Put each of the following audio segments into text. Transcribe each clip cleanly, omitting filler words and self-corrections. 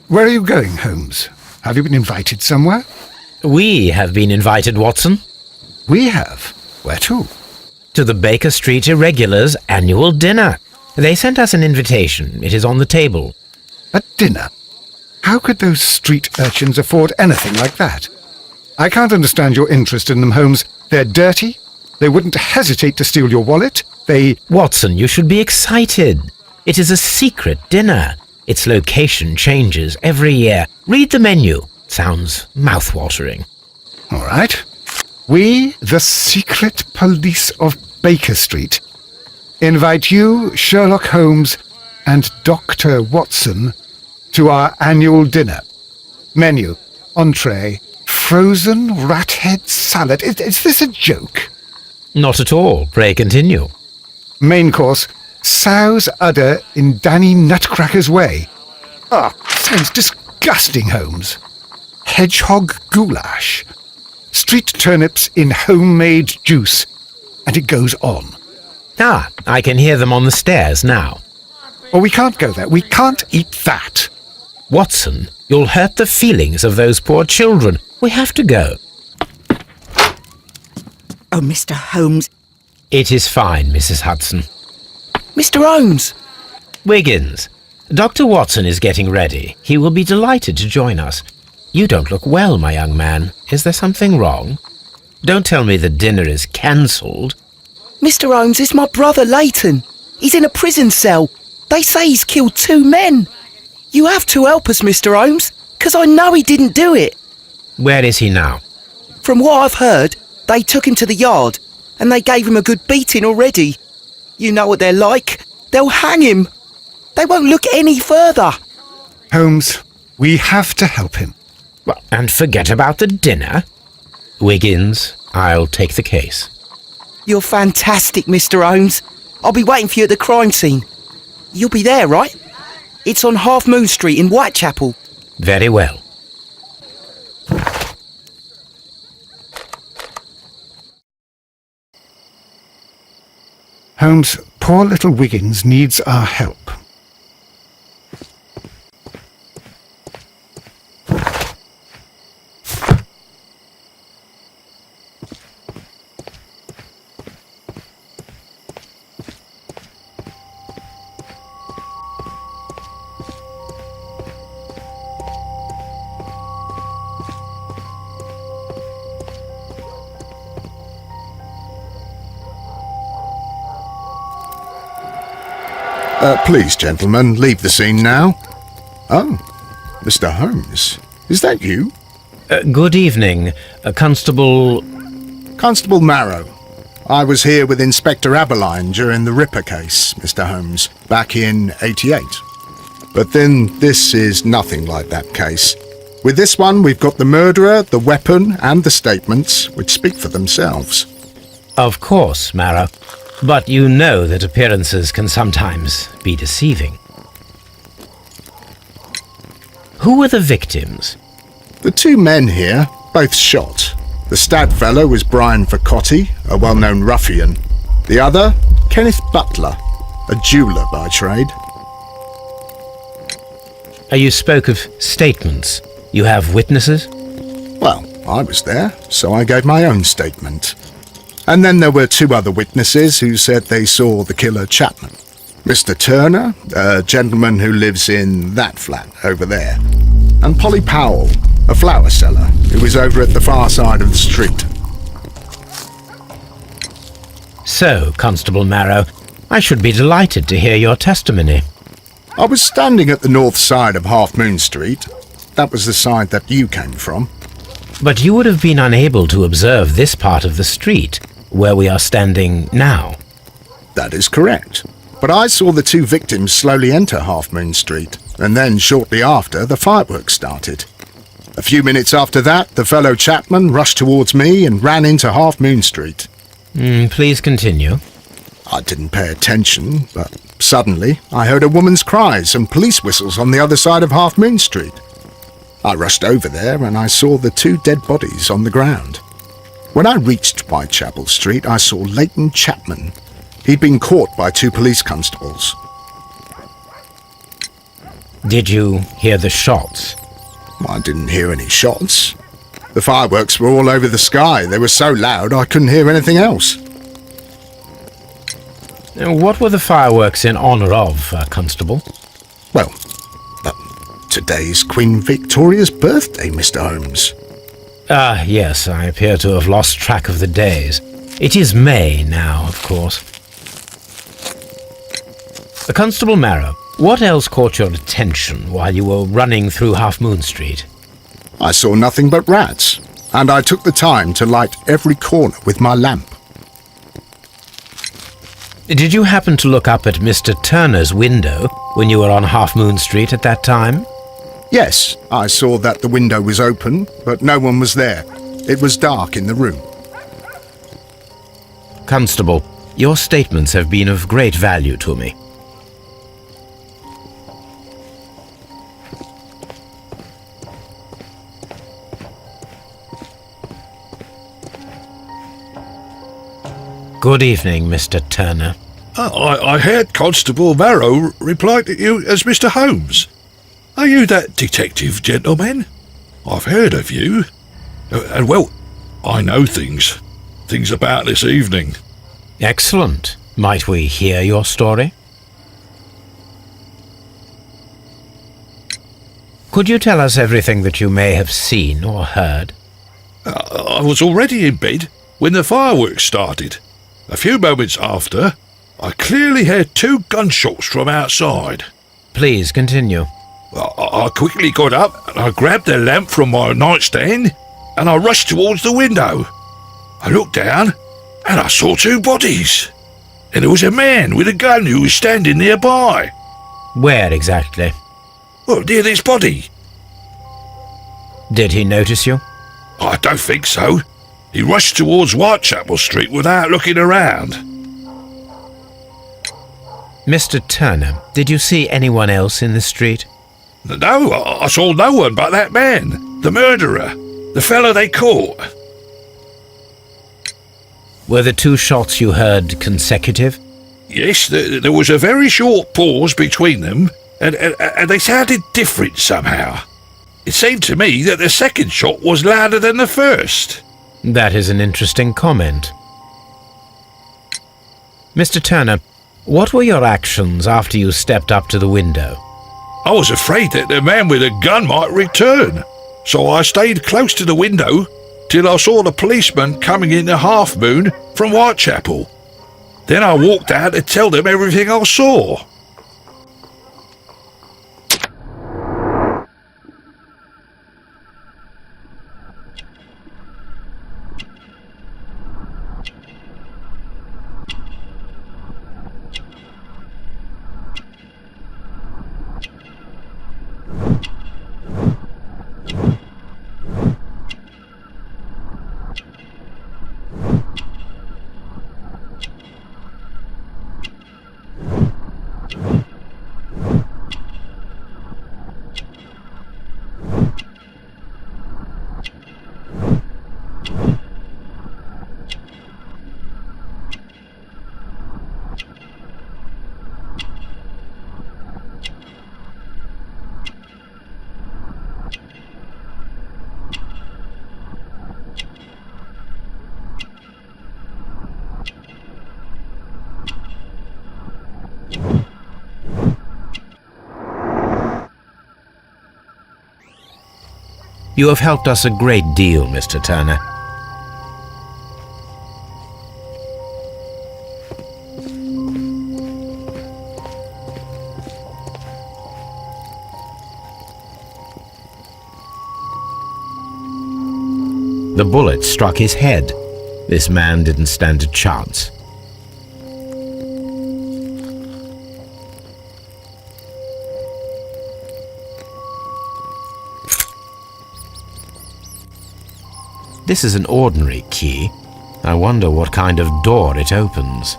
Where are you going, Holmes? Have you been invited somewhere? We have been invited, Watson. We have. Where to? To the Baker Street Irregulars' annual dinner. They sent us an invitation. It is on the table. A dinner? How could those street urchins afford anything like that? I can't understand your interest in them, Holmes. They're dirty. They wouldn't hesitate to steal your wallet. Watson, you should be excited. It is a secret dinner. Its location changes every year. Read the menu. Sounds mouth-watering. All right. We, the secret police of Baker Street, invite you, Sherlock Holmes, and Dr. Watson to our annual dinner. Menu, entree, frozen rat head salad. Is this a joke? Not at all. Pray continue. Main course, sow's udder in Danny Nutcracker's way. Sounds disgusting, Holmes. Hedgehog goulash. Street turnips in homemade juice. And it goes on. I can hear them on the stairs now. Oh, we can't go there. We can't eat that. Watson, you'll hurt the feelings of those poor children. We have to go. Oh, Mr. Holmes. It is fine, Mrs. Hudson. Mr. Holmes! Wiggins, Dr. Watson is getting ready. He will be delighted to join us. You don't look well, my young man. Is there something wrong? Don't tell me the dinner is cancelled. Mr. Holmes, it's my brother Leighton. He's in a prison cell. They say he's killed 2 men. You have to help us, Mr. Holmes, 'cause I know he didn't do it. Where is he now? From what I've heard, they took him to the yard, and they gave him a good beating already. You know what they're like. They'll hang him. They won't look any further. Holmes, we have to help him. Well, and forget about the dinner. Wiggins, I'll take the case. You're fantastic, Mr. Holmes. I'll be waiting for you at the crime scene. You'll be there, right? It's on Half Moon Street in Whitechapel. Very well. Holmes, poor little Wiggins needs our help. Please, gentlemen, leave the scene now. Oh, Mr. Holmes, is that you? Good evening, Constable... Constable Marrow. I was here with Inspector Aberline during the Ripper case, Mr. Holmes, back in '88. But then this is nothing like that case. With this one, we've got the murderer, the weapon, and the statements, which speak for themselves. Of course, Marrow. But you know that appearances can sometimes be deceiving. Who were the victims? The 2 men here, both shot. The stabbed fellow was Brian Vercotti, a well-known ruffian. The other, Kenneth Butler, a jeweller by trade. You spoke of statements. You have witnesses? Well, I was there, so I gave my own statement. And then there were 2 other witnesses who said they saw the killer Chapman. Mr. Turner, a gentleman who lives in that flat over there. And Polly Powell, a flower seller, who was over at the far side of the street. So, Constable Marrow, I should be delighted to hear your testimony. I was standing at the north side of Half Moon Street. That was the side that you came from. But you would have been unable to observe this part of the street, where we are standing now. That is correct. But I saw the 2 victims slowly enter Half Moon Street, and then shortly after, the fireworks started. A few minutes after that, the fellow Chapman rushed towards me and ran into Half Moon Street. Please continue. I didn't pay attention, but suddenly I heard a woman's cries and police whistles on the other side of Half Moon Street. I rushed over there and I saw the 2 dead bodies on the ground. When I reached Whitechapel Street, I saw Leighton Chapman. He'd been caught by 2 police constables. Did you hear the shots? I didn't hear any shots. The fireworks were all over the sky. They were so loud I couldn't hear anything else. What were the fireworks in honour of, Constable? Well, today's Queen Victoria's birthday, Mr. Holmes. Ah, yes, I appear to have lost track of the days. It is May now, of course. Constable Marrow, what else caught your attention while you were running through Half Moon Street? I saw nothing but rats, and I took the time to light every corner with my lamp. Did you happen to look up at Mr. Turner's window when you were on Half Moon Street at that time? Yes, I saw that the window was open, but no one was there. It was dark in the room. Constable, your statements have been of great value to me. Good evening, Mr. Turner. I heard Constable Marrow reply to you as Mr. Holmes. Are you that detective gentleman? I've heard of you. And well, I know things about this evening. Excellent. Might we hear your story? Could you tell us everything that you may have seen or heard? I was already in bed when the fireworks started. A few moments after, I clearly heard 2 gunshots from outside. Please continue. I quickly got up and I grabbed the lamp from my nightstand and I rushed towards the window. I looked down and I saw 2 bodies. And there was a man with a gun who was standing nearby. Where exactly? Well, near this body. Did he notice you? I don't think so. He rushed towards Whitechapel Street without looking around. Mr. Turner, did you see anyone else in the street? No, I saw no one but that man, the murderer, the fellow they caught. Were the 2 shots you heard consecutive? Yes, there was a very short pause between them, and they sounded different somehow. It seemed to me that the second shot was louder than the first. That is an interesting comment. Mr. Turner, what were your actions after you stepped up to the window? I was afraid that the man with a gun might return, so I stayed close to the window till I saw the policeman coming into Half Moon from Whitechapel. Then I walked out to tell them everything I saw. You have helped us a great deal, Mr. Turner. The bullet struck his head. This man didn't stand a chance. This is an ordinary key. I wonder what kind of door it opens.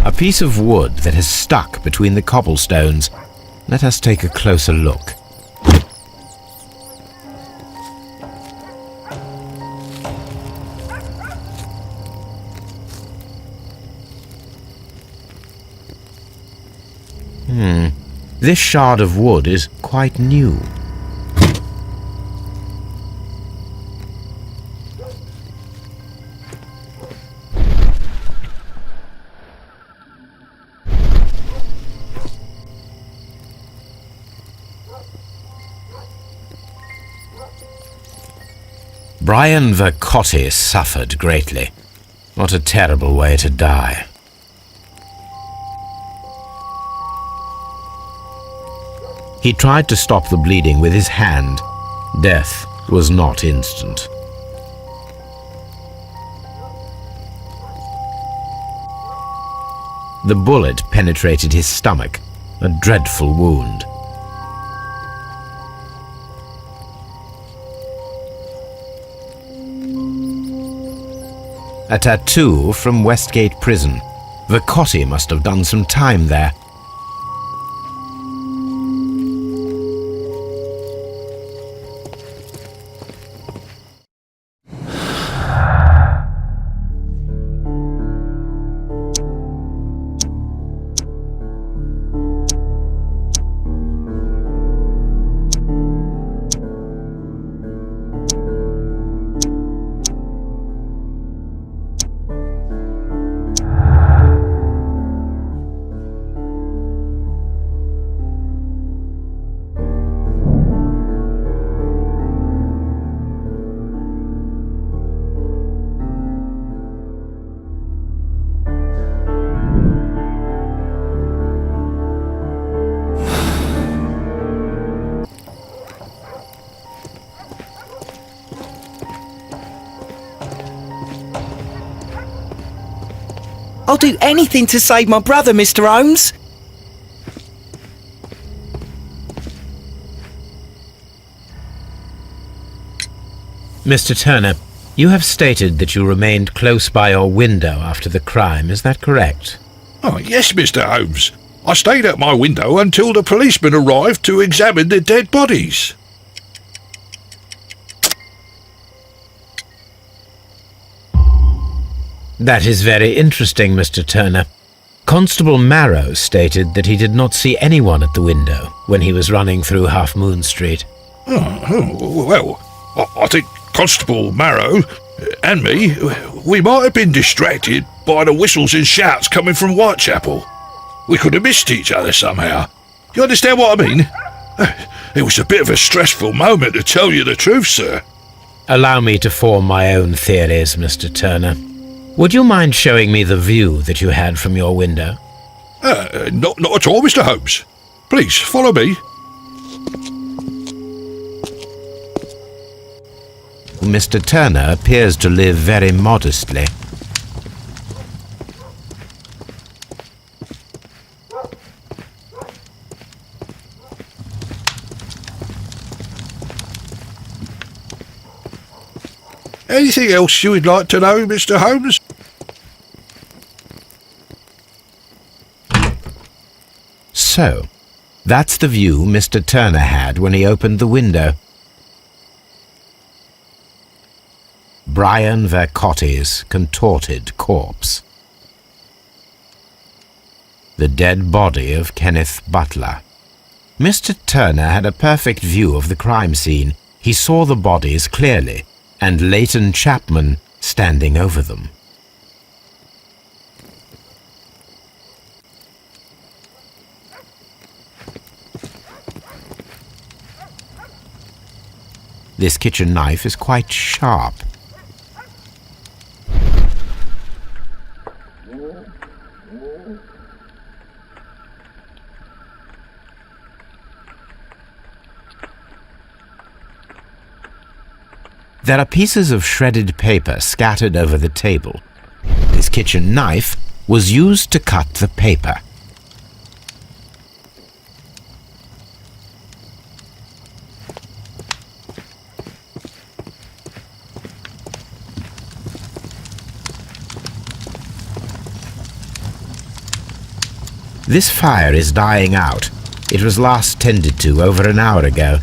A piece of wood that has stuck between the cobblestones. Let us take a closer look. This shard of wood is quite new. Brian Vercotti suffered greatly. What a terrible way to die. He tried to stop the bleeding with his hand. Death was not instant. The bullet penetrated his stomach, a dreadful wound. A tattoo from Westgate Prison. Vercotti must have done some time there. I'll do anything to save my brother, Mr. Holmes. Mr. Turner, you have stated that you remained close by your window after the crime, is that correct? Oh, yes, Mr. Holmes. I stayed at my window until the policeman arrived to examine the dead bodies. That is very interesting, Mr. Turner. Constable Marrow stated that he did not see anyone at the window when he was running through Half Moon Street. Well, I think Constable Marrow and me, we might have been distracted by the whistles and shouts coming from Whitechapel. We could have missed each other somehow. You understand what I mean? It was a bit of a stressful moment, to tell you the truth, sir. Allow me to form my own theories, Mr. Turner. Would you mind showing me the view that you had from your window? Not at all, Mr. Holmes. Please, follow me. Mr. Turner appears to live very modestly. Anything else you would like to know, Mr. Holmes? So, that's the view Mr. Turner had when he opened the window. Brian Vercotti's contorted corpse. The dead body of Kenneth Butler. Mr. Turner had a perfect view of the crime scene. He saw the bodies clearly, and Leighton Chapman standing over them. This kitchen knife is quite sharp. There are pieces of shredded paper scattered over the table. This kitchen knife was used to cut the paper. This fire is dying out. It was last tended to over an hour ago.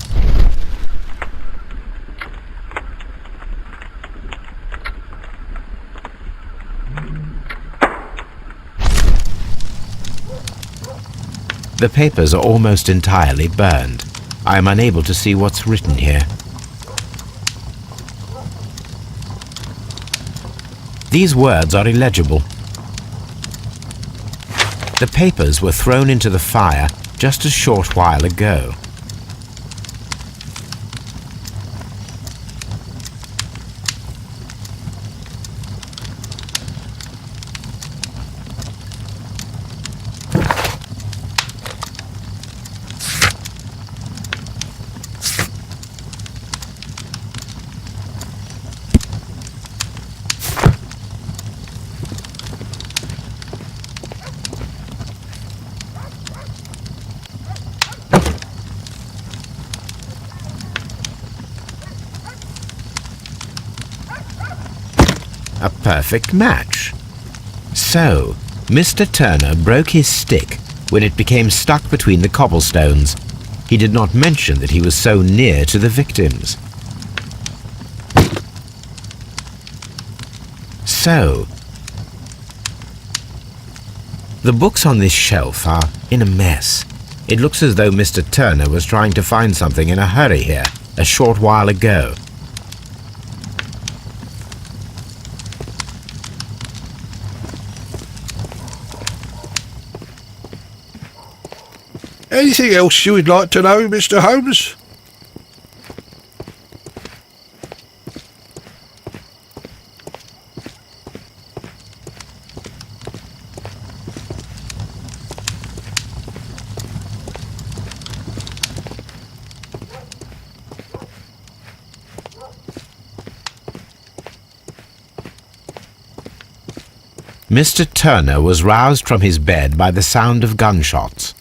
The papers are almost entirely burned. I am unable to see what's written here. These words are illegible. The papers were thrown into the fire just a short while ago. A perfect match. So, Mr. Turner broke his stick when it became stuck between the cobblestones. He did not mention that he was so near to the victims. So, the books on this shelf are in a mess. It looks as though Mr. Turner was trying to find something in a hurry here a short while ago. Anything else you would like to know, Mr. Holmes? Mr. Turner was roused from his bed by the sound of gunshots.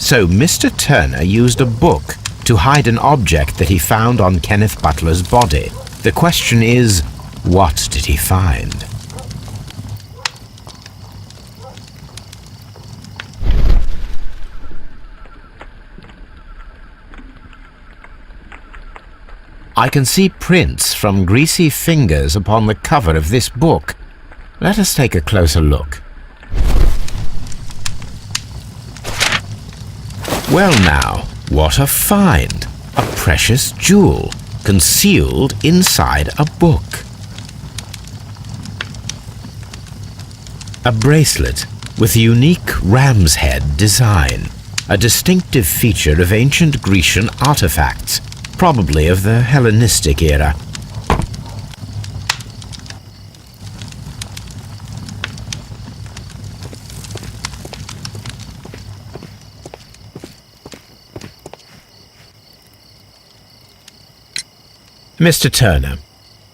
So Mr. Turner used a book to hide an object that he found on Kenneth Butler's body. The question is, what did he find? I can see prints from greasy fingers upon the cover of this book. Let us take a closer look. Well now, what a find! A precious jewel, concealed inside a book. A bracelet with a unique ram's head design, a distinctive feature of ancient Grecian artifacts, probably of the Hellenistic era. Mr. Turner,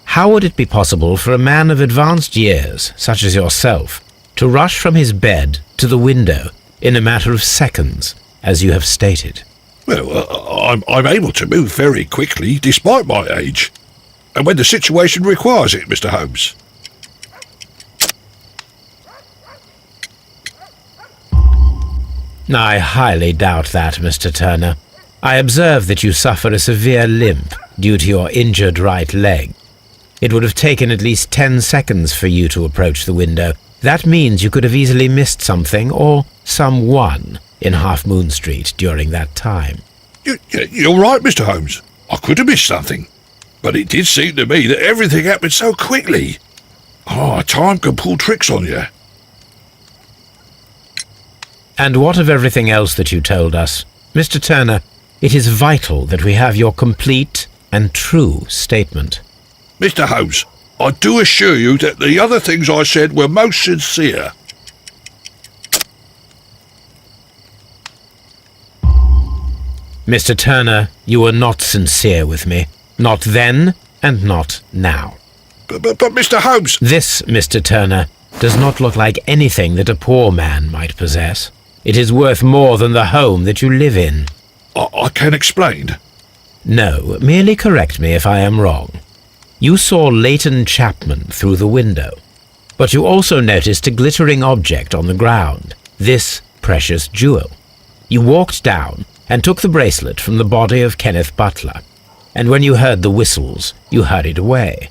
how would it be possible for a man of advanced years, such as yourself, to rush from his bed to the window in a matter of seconds, as you have stated? Well, I'm able to move very quickly, despite my age. And when the situation requires it, Mr. Holmes. I highly doubt that, Mr. Turner. I observe that you suffer a severe limp due to your injured right leg. It would have taken at least 10 seconds for you to approach the window. That means you could have easily missed something or someone in Half Moon Street during that time. You're right, Mr. Holmes. I could have missed something. But it did seem to me that everything happened so quickly. Time can pull tricks on you. And what of everything else that you told us? Mr. Turner, it is vital that we have your complete and true statement. Mr. Holmes, I do assure you that the other things I said were most sincere. Mr. Turner, you were not sincere with me. Not then, and not now. But Mr. Holmes... This, Mr. Turner, does not look like anything that a poor man might possess. It is worth more than the home that you live in. I can explain. No, merely correct me if I am wrong. You saw Leighton Chapman through the window, but you also noticed a glittering object on the ground, this precious jewel. You walked down and took the bracelet from the body of Kenneth Butler, and when you heard the whistles, you hurried away.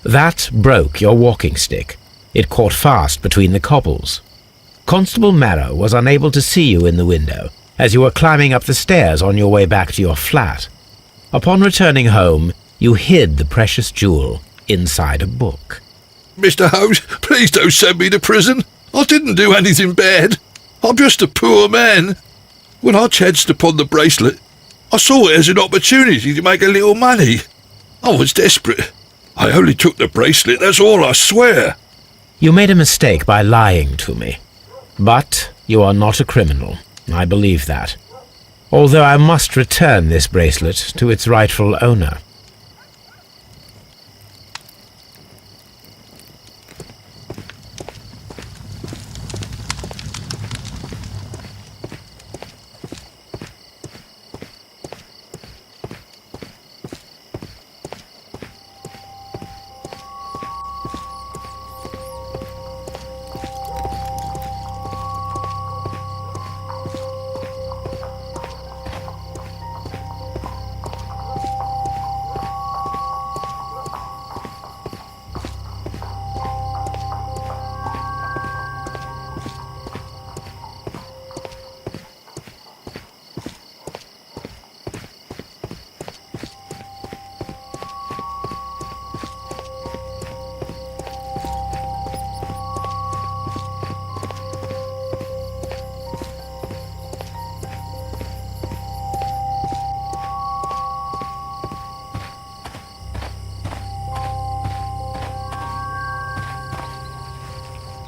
That broke your walking stick. It caught fast between the cobbles. Constable Marrow was unable to see you in the window as you were climbing up the stairs on your way back to your flat. Upon returning home, you hid the precious jewel inside a book. Mr. Holmes, please don't send me to prison. I didn't do anything bad. I'm just a poor man. When I chanced upon the bracelet, I saw it as an opportunity to make a little money. I was desperate. I only took the bracelet, that's all, I swear. You made a mistake by lying to me. But you are not a criminal. I believe that. Although I must return this bracelet to its rightful owner.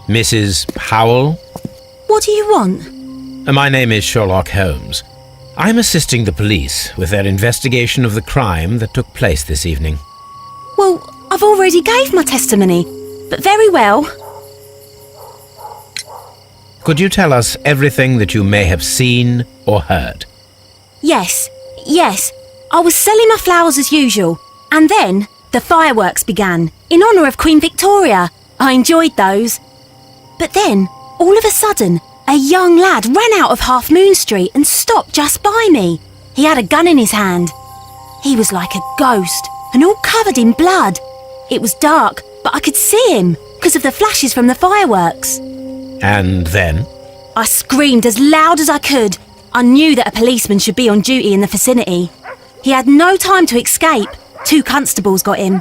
Mrs. Howell? What do you want? My name is Sherlock Holmes. I'm assisting the police with their investigation of the crime that took place this evening. Well, I've already gave my testimony, but very well. Could you tell us everything that you may have seen or heard? Yes, I was selling my flowers as usual, and then the fireworks began, in honour of Queen Victoria. I enjoyed those. But then, all of a sudden, a young lad ran out of Half Moon Street and stopped just by me. He had a gun in his hand. He was like a ghost, and all covered in blood. It was dark, but I could see him, because of the flashes from the fireworks. And then? I screamed as loud as I could. I knew that a policeman should be on duty in the vicinity. He had no time to escape. 2 constables got him.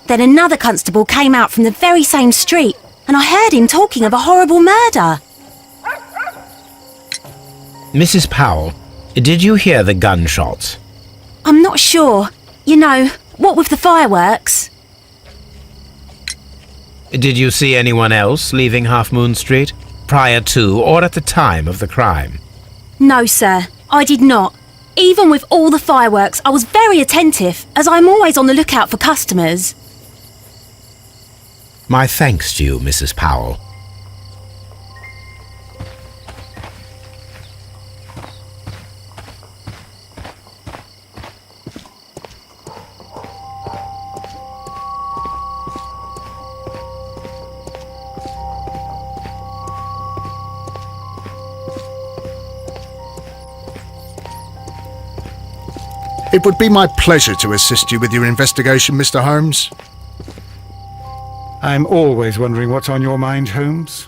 Then another constable came out from the very same street, and I heard him talking of a horrible murder. Mrs. Powell, did you hear the gunshots? I'm not sure. You know, what with the fireworks? Did you see anyone else leaving Half Moon Street, prior to or at the time of the crime? No, sir, I did not. Even with all the fireworks, I was very attentive, as I'm always on the lookout for customers. My thanks to you, Mrs. Powell. It would be my pleasure to assist you with your investigation, Mr. Holmes. I'm always wondering what's on your mind, Holmes.